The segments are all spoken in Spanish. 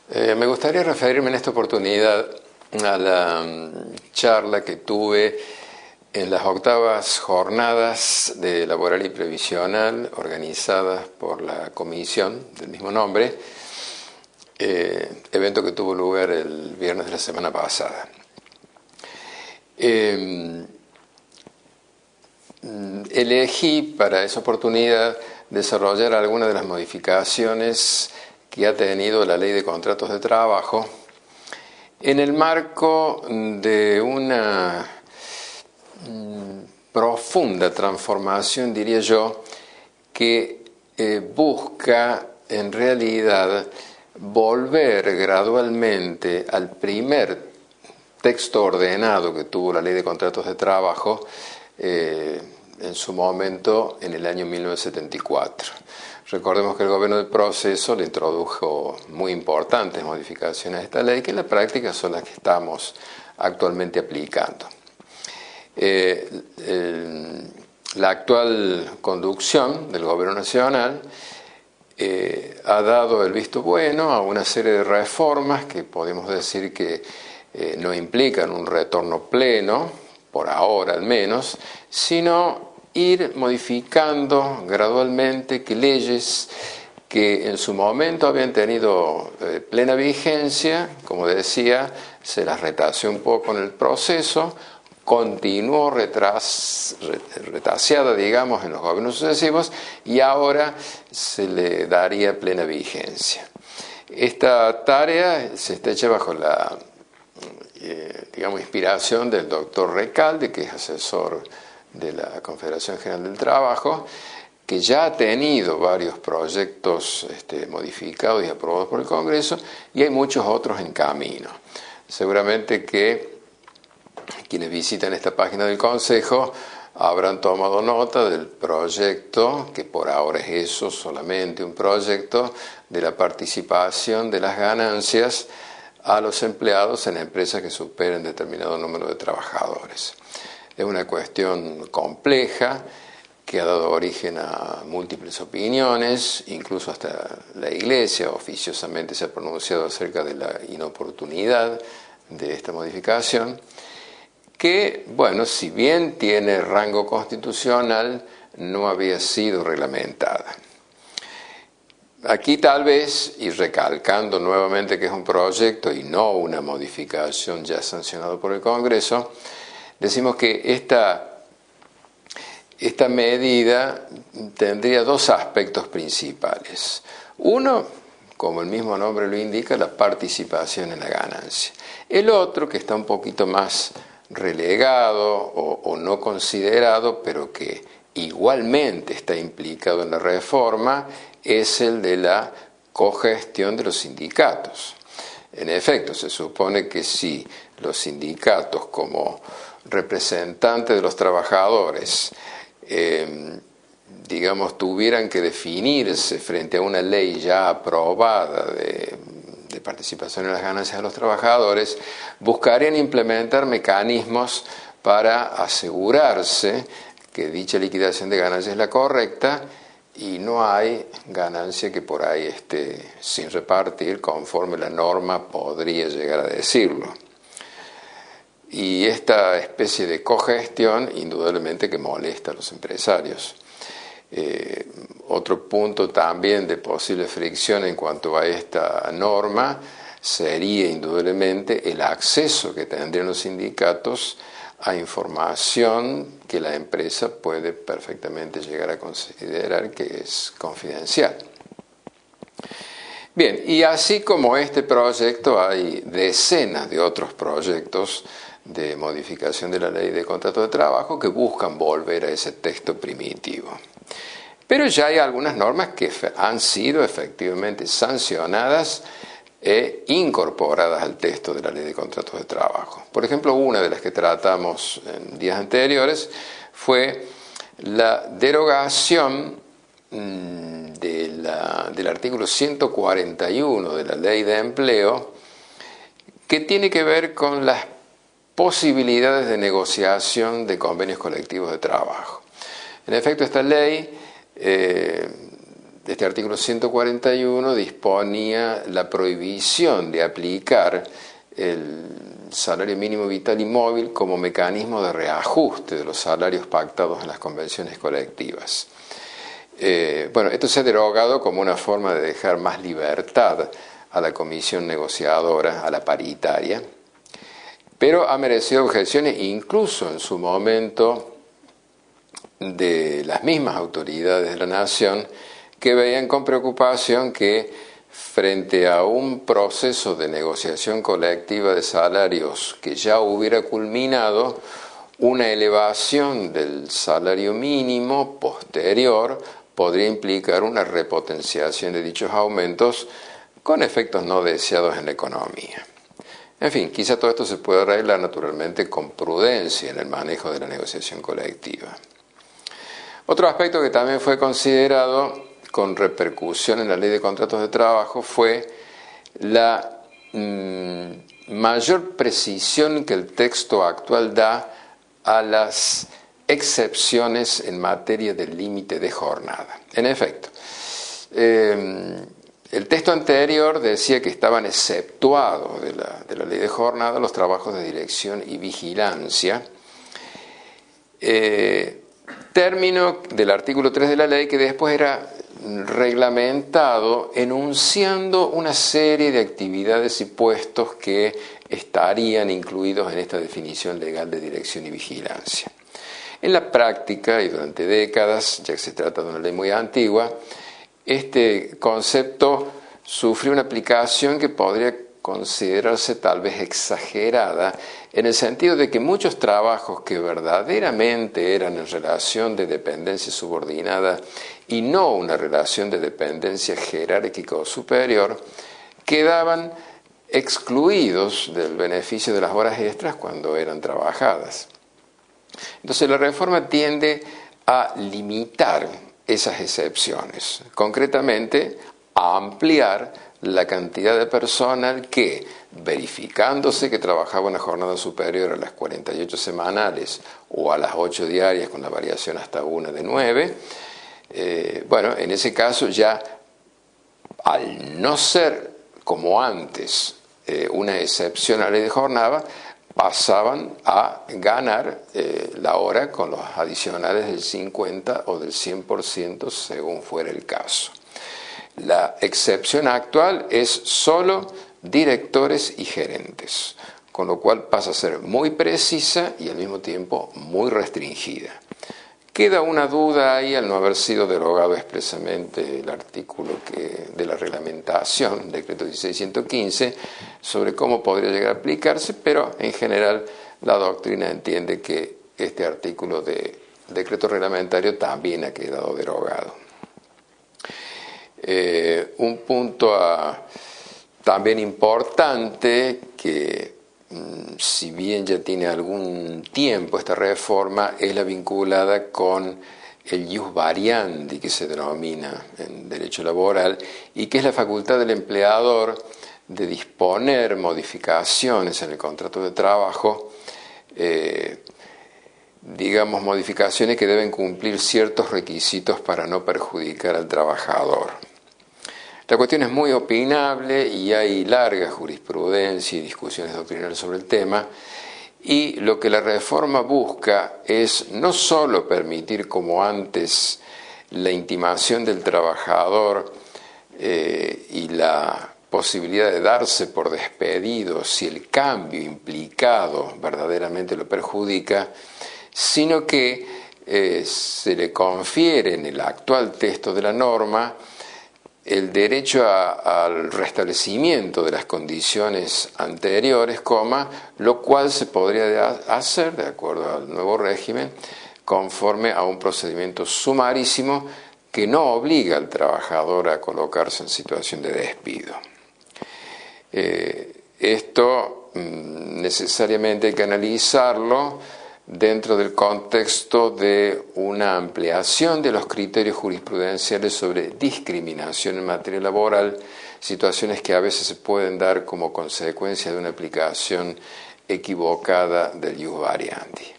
Me gustaría referirme en esta oportunidad a la charla que tuve en las 8ª jornadas de laboral y previsional organizadas por la comisión del mismo nombre, evento que tuvo lugar el viernes de la semana pasada. Elegí para esa oportunidad desarrollar algunas de las modificaciones que ha tenido la Ley de Contratos de Trabajo en el marco de una profunda transformación, diría yo, que busca en realidad volver gradualmente al primer texto ordenado que tuvo la Ley de Contratos de Trabajo en su momento en el año 1974. Recordemos que el gobierno del proceso le introdujo muy importantes modificaciones a esta ley que en la práctica son las que estamos actualmente aplicando. La actual conducción del gobierno nacional ha dado el visto bueno a una serie de reformas que podemos decir que no implican un retorno pleno, por ahora al menos, sino ir modificando gradualmente que leyes que en su momento habían tenido plena vigencia, como decía, se las retaseó un poco en el proceso, continuó retaseada, digamos, en los gobiernos sucesivos y ahora se le daría plena vigencia. Esta tarea se está hecha bajo la inspiración del doctor Recalde, que es asesor de la Confederación General del Trabajo, que ya ha tenido varios proyectos modificados y aprobados por el Congreso, y hay muchos otros en camino. Seguramente que quienes visitan esta página del Consejo habrán tomado nota del proyecto, que por ahora es eso, solamente un proyecto, de la participación de las ganancias a los empleados en empresas que superen determinado número de trabajadores. Es una cuestión compleja que ha dado origen a múltiples opiniones, incluso hasta la Iglesia oficiosamente se ha pronunciado acerca de la inoportunidad de esta modificación, que, bueno, si bien tiene rango constitucional, no había sido reglamentada. Aquí tal vez, y recalcando nuevamente que es un proyecto y no una modificación ya sancionada por el Congreso, decimos que esta medida tendría dos aspectos principales. Uno, como el mismo nombre lo indica, la participación en la ganancia. El otro, que está un poquito más relegado o no considerado, pero que igualmente está implicado en la reforma, es el de la cogestión de los sindicatos. En efecto, se supone que si los sindicatos como representantes de los trabajadores tuvieran que definirse frente a una ley ya aprobada de participación en las ganancias de los trabajadores, buscarían implementar mecanismos para asegurarse que dicha liquidación de ganancias es la correcta y no hay ganancia que por ahí esté sin repartir conforme la norma podría llegar a decirlo. Y esta especie de cogestión indudablemente que molesta a los empresarios. Otro punto también de posible fricción en cuanto a esta norma sería indudablemente el acceso que tendrían los sindicatos a información que la empresa puede perfectamente llegar a considerar que es confidencial. Bien, y así como este proyecto hay decenas de otros proyectos de modificación de la Ley de Contrato de Trabajo que buscan volver a ese texto primitivo. Pero ya hay algunas normas que han sido efectivamente sancionadas e incorporadas al texto de la Ley de Contratos de Trabajo. Por ejemplo, una de las que tratamos en días anteriores fue la derogación del artículo 141 de la Ley de Empleo, que tiene que ver con las posibilidades de negociación de convenios colectivos de trabajo. En efecto, esta ley este artículo 141 disponía la prohibición de aplicar el salario mínimo vital y móvil como mecanismo de reajuste de los salarios pactados en las convenciones colectivas. Bueno, esto se ha derogado como una forma de dejar más libertad a la comisión negociadora, a la paritaria, pero ha merecido objeciones incluso en su momento de las mismas autoridades de la nación, que veían con preocupación que frente a un proceso de negociación colectiva de salarios que ya hubiera culminado, una elevación del salario mínimo posterior podría implicar una repotenciación de dichos aumentos con efectos no deseados en la economía. En fin, quizá todo esto se puede arreglar naturalmente con prudencia en el manejo de la negociación colectiva. Otro aspecto que también fue considerado con repercusión en la Ley de Contratos de Trabajo fue la mayor precisión que el texto actual da a las excepciones en materia del límite de jornada. En efecto, el texto anterior decía que estaban exceptuados de la ley de jornada los trabajos de dirección y vigilancia, término del artículo 3 de la ley que después era reglamentado enunciando una serie de actividades y puestos que estarían incluidos en esta definición legal de dirección y vigilancia. En la práctica y durante décadas, ya que se trata de una ley muy antigua, este concepto sufrió una aplicación que podría considerarse tal vez exagerada, en el sentido de que muchos trabajos que verdaderamente eran en relación de dependencia subordinada y no una relación de dependencia jerárquica o superior, quedaban excluidos del beneficio de las horas extras cuando eran trabajadas. Entonces la reforma tiende a limitar esas excepciones, concretamente a ampliar la cantidad de personal que, verificándose que trabajaba una jornada superior a las 48 semanales o a las 8 diarias con la variación hasta una de 9, bueno, en ese caso ya, al no ser como antes una excepción a la ley de jornada, pasaban a ganar la hora con los adicionales del 50 o del 100% según fuera el caso. La excepción actual es solo directores y gerentes, con lo cual pasa a ser muy precisa y al mismo tiempo muy restringida. Queda una duda ahí al no haber sido derogado expresamente el artículo de la reglamentación, decreto 1615, sobre cómo podría llegar a aplicarse, pero en general la doctrina entiende que este artículo de decreto reglamentario también ha quedado derogado. Un punto también importante que si bien ya tiene algún tiempo esta reforma, es la vinculada con el ius variandi, que se denomina en derecho laboral, y que es la facultad del empleador de disponer modificaciones en el contrato de trabajo, digamos modificaciones que deben cumplir ciertos requisitos para no perjudicar al trabajador. La cuestión es muy opinable y hay larga jurisprudencia y discusiones doctrinales sobre el tema, y lo que la reforma busca es no solo permitir como antes la intimación del trabajador y la posibilidad de darse por despedido si el cambio implicado verdaderamente lo perjudica, sino que se le confiere en el actual texto de la norma el derecho al restablecimiento de las condiciones anteriores, lo cual se podría hacer, de acuerdo al nuevo régimen, conforme a un procedimiento sumarísimo que no obliga al trabajador a colocarse en situación de despido. Esto necesariamente hay que analizarlo dentro del contexto de una ampliación de los criterios jurisprudenciales sobre discriminación en materia laboral, situaciones que a veces se pueden dar como consecuencia de una aplicación equivocada del ius variandi.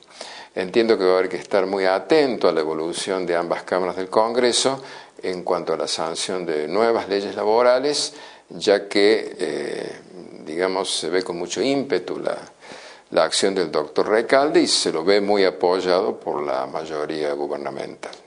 Entiendo que va a haber que estar muy atento a la evolución de ambas cámaras del Congreso en cuanto a la sanción de nuevas leyes laborales, ya que, digamos, se ve con mucho ímpetu la acción del doctor Recalde y se lo ve muy apoyado por la mayoría gubernamental.